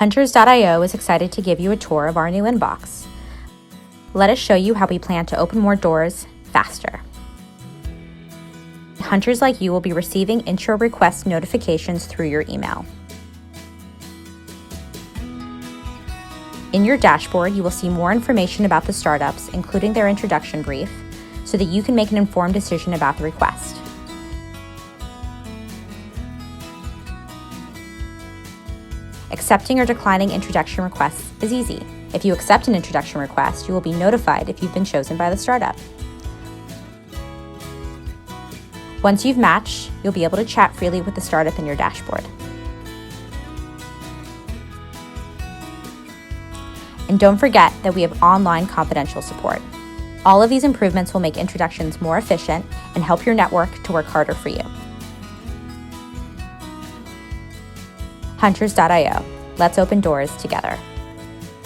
Hunterz.io is excited to give you a tour of our new inbox. Let us show you how we plan to open more doors faster. Hunters like you will be receiving intro request notifications through your email. In your dashboard, you will see more information about the startups, including their introduction brief, so that you can make an informed decision about the request. Accepting or declining introduction requests is easy. If you accept an introduction request, you will be notified if you've been chosen by the startup. Once you've matched, you'll be able to chat freely with the startup in your dashboard. And don't forget that we have online confidential support. All of these improvements will make introductions more efficient and help your network to work harder for you. Hunterz.io. Let's open doors together.